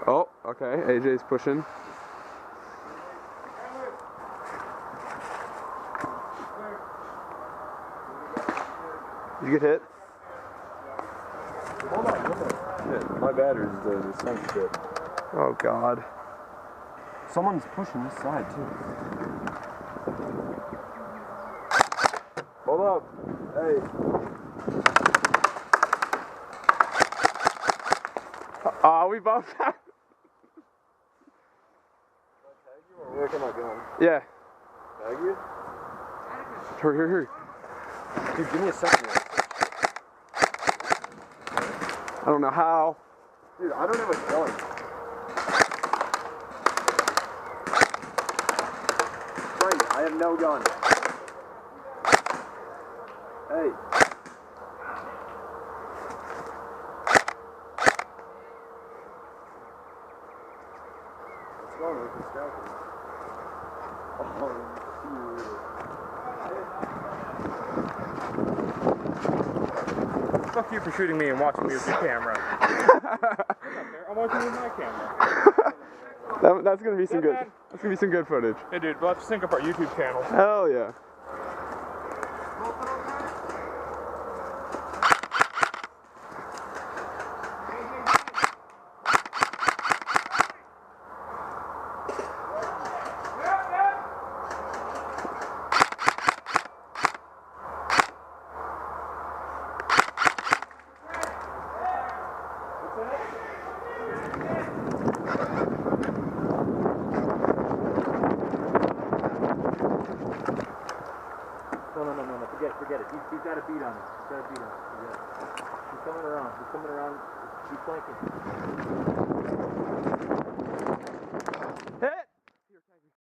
Oh, okay. AJ's pushing. Did you get hit? Hold on, shit. My battery's the same shit. Oh God. Someone's pushing this side too. Hold up. Hey. We bumped out. Where can I go? Yeah. Tag you? Hurry, hurry, hurry. Dude, give me a second. I don't know how. Dude, I don't have a gun. Frank, I have no gun. Hey. What's wrong with this guy? Oh, Fuck you for shooting me and watching me with your camera. I'm watching you with my camera. That's gonna be some good. That's gonna be some good footage. Hey dude, we'll have to sync up our YouTube channel. Hell yeah. No, forget it. He's got a beat on it. He's got a beat on it. Forget it. He's coming around. He's coming around. He's flanking.